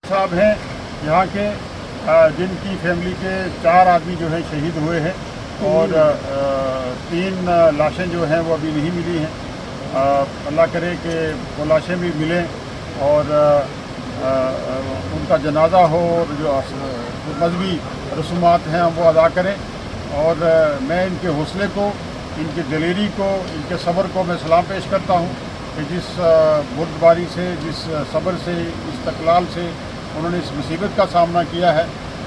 صاحب ہیں یہاں کے جن کی فیملی کے 4 آدمی جو ہے شہید ہوئے ہیں اور 3 لاشیں جو ہیں وہ ابھی نہیں ملی ہیں۔ اللہ کرے کہ وہ لاشیں بھی ملیں اور ان کا جنازہ ہو اور جو مذہبی رسومات ہیں وہ ادا کریں، اور میں ان کے حوصلے کو، ان کی دلیری کو، ان کے صبر کو میں سلام پیش کرتا ہوں کہ جس بردباری سے، جس صبر سے، استقلال سے انہوں نے اس مصیبت کا سامنا کیا ہے،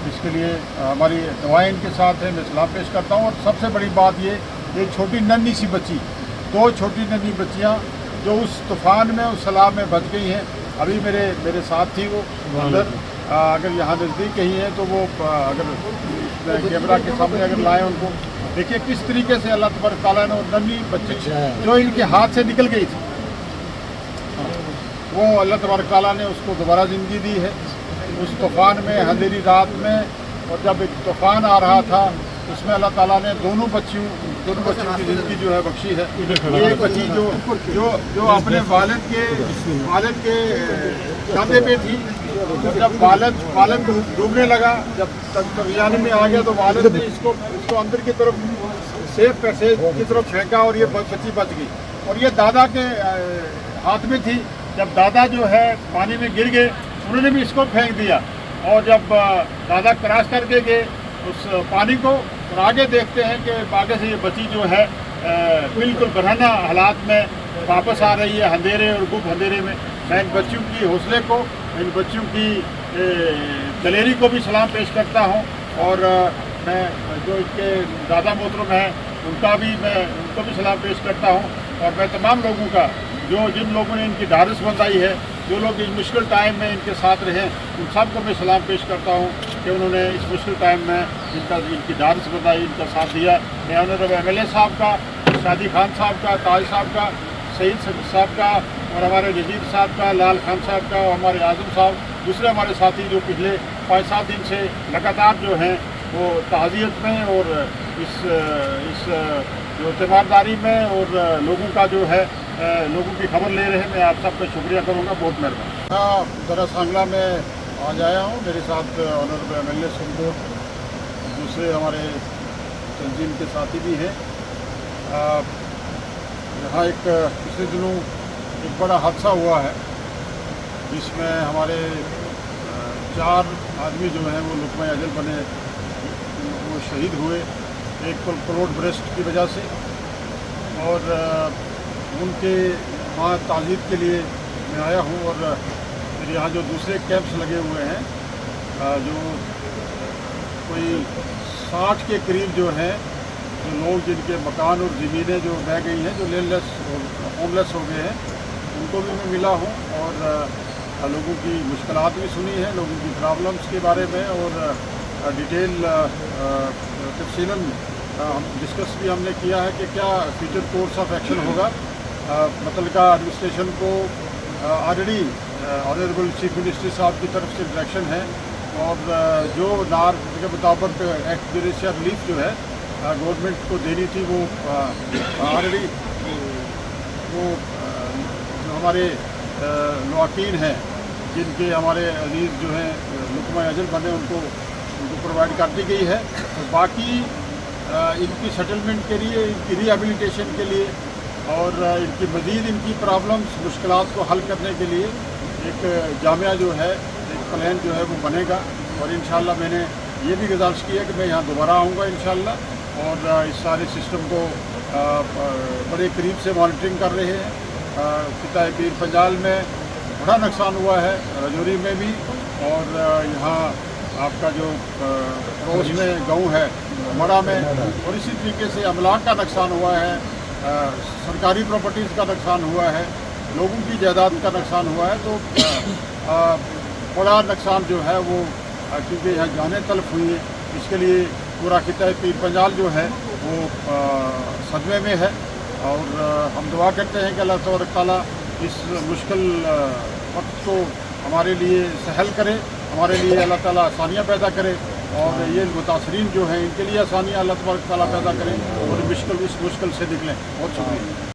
اس کے لیے ہماری دعائیں ان کے ساتھ ہیں، میں سلام پیش کرتا ہوں۔ اور سب سے بڑی بات یہ چھوٹی ننھی سی بچی، 2 چھوٹی ننھی بچیاں جو اس طوفان میں، اس سیلاب میں بچ گئی ہیں، ابھی میرے ساتھ تھی وہ اندر، اگر یہاں نزدیک کہیں ہیں تو وہ اگر کیمرہ کے سامنے اگر لائیں ان کو دیکھیے کس طریقے سے اللہ تبارک تعالیٰ نے ننھی بچی جو ان کے ہاتھ سے نکل گئی تھی، وہ اللہ تبارک تعالیٰ نے اس کو دوبارہ زندگی دی ہے۔ اس طوفان میں، اندھیری رات میں، اور جب ایک طوفان آ رہا تھا اس میں اللہ تعالیٰ نے دونوں بچیوں کی زندگی جو ہے بخشی ہے۔ ایک بچی جو اپنے والد کے کاندھے پہ تھی، جب والد ڈوبنے لگا، جب دریانے میں آ گیا تو والد نے اس کو اندر کی طرف سیف کی طرف پھینکا اور یہ بچی بچ گئی، اور یہ دادا کے ہاتھ میں تھی۔ جب دادا جو ہے پانی میں گر گئے، انہوں نے بھی اس کو پھینک دیا، اور جب دادا کراس کر کے گئے اس پانی کو، اور آگے دیکھتے ہیں کہ آگے سے یہ بچی جو ہے بالکل برہنہ حالات میں واپس آ رہی ہے، اندھیرے اور گپ اندھیرے میں۔ میں ان بچیوں کی حوصلے کو، ان بچیوں کی دلیری کو بھی سلام پیش کرتا ہوں، اور میں جو ان کے دادا محترم ہیں ان کو بھی سلام پیش کرتا ہوں، اور میں تمام لوگوں کا جن لوگوں نے ان کی ڈھارس بندھائی ہے، جو لوگ اس مشکل ٹائم میں ان کے ساتھ رہے، ان سب کو میں سلام پیش کرتا ہوں کہ انہوں نے اس مشکل ٹائم میں ان کی ڈھارس بندھائی، ان کا ساتھ دیا۔ میں آنریبل ایم ایل اے صاحب کا، شادی خان صاحب کا، تاج صاحب کا، سعید صاحب کا، اور ہمارے نذیر صاحب کا، لال خان صاحب کا، اور ہمارے اعظم صاحب، دوسرے ہمارے ساتھی جو پچھلے 5-7 دن سے لگاتار جو ہیں وہ تعزیت میں اور اس جو تیمارداری میں اور لوگوں کا جو ہے لوگوں کی خبر لے رہے ہیں، میں آپ سب کا شکریہ کروں گا، بہت مہربانی۔ ذرا سانگلہ میں آج آیا ہوں، میرے ساتھ honourable M L A Singh, دوسرے ہمارے تنظیم کے ساتھی بھی ہیں۔ یہاں پچھلے دنوں ایک بڑا حادثہ ہوا ہے جس میں ہمارے 4 آدمی جو ہیں وہ لقمۂ اجل بنے، وہ شہید ہوئے ایک پلوٹ برسٹ کی وجہ سے، اور ان کے وہاں تعزیت کے لیے میں آیا ہوں۔ اور پھر یہاں جو دوسرے کیمپس لگے ہوئے ہیں، جو کوئی 60 کے قریب جو ہیں، جو لوگ جن کے مکان اور زمینیں جو بہہ گئی ہیں، جو لینڈ لیس اور ہوم لیس ہو گئے ہیں، ان کو بھی میں ملا ہوں، اور لوگوں کی مشکلات بھی سنی ہیں، لوگوں کی پرابلمس کے بارے میں، اور ڈیٹیل تفصیلاً ڈسکس بھی ہم نے کیا ہے کہ کیا فیوچر کورس آف ایکشن ہوگا۔ متعلقہ ایڈمنسٹریشن کو آلریڈی آنریبل چیف منسٹر صاحب کی طرف سے ڈائریکشن ہے، اور جو نار کے مطابق ایکٹ جوڈیشل ریلیف جو ہے گورنمنٹ کو دینی تھی، وہ آلریڈی وہ جو ہمارے لواحقین ہیں، جن کے ہمارے عزیز جو ہیں لقمۂ اجل بنے، ان کو پرووائڈ کر دی گئی ہے۔ اور باقی ان کی سیٹلمنٹ کے لیے، ان کی ری ہیبلیٹیشن کے لیے، اور ان کی مزید ان کی پرابلمس، مشکلات کو حل کرنے کے لیے ایک جامعہ جو ہے، ایک پلان جو ہے وہ بنے گا، اور انشاءاللہ میں نے یہ بھی گزارش کی ہے کہ میں یہاں دوبارہ آؤں گا انشاءاللہ، اور اس سارے سسٹم کو بڑے قریب سے مانیٹرنگ کر رہے ہیں۔ خطہ پیر پنجال میں بڑا نقصان ہوا ہے، راجوری میں بھی، اور یہاں آپ کا جو پڑوس میں گاؤں ہے مڑا میں، اور اسی طریقے سے املاک کا نقصان ہوا ہے، سرکاری پراپرٹیز کا نقصان ہوا ہے، لوگوں کی جائیداد کا نقصان ہوا ہے۔ تو بڑا نقصان جو ہے وہ کیونکہ یہاں جانیں تلف ہوئی ہیں، اس کے لیے پورا خطہ پیر پنجال جو ہے وہ صدمے میں ہے، اور ہم دعا کرتے ہیں کہ اللہ تبارک تعالیٰ اس مشکل وقت کو ہمارے لیے سہل کرے، ہمارے لیے اللہ تعالیٰ آسانیاں پیدا کرے، اور یہ متاثرین جو ہیں ان کے لیے آسانیاں اللہ تبارک تعالیٰ پیدا کریں، اور اس مشکل سے نکلیں۔ بہت شکریہ۔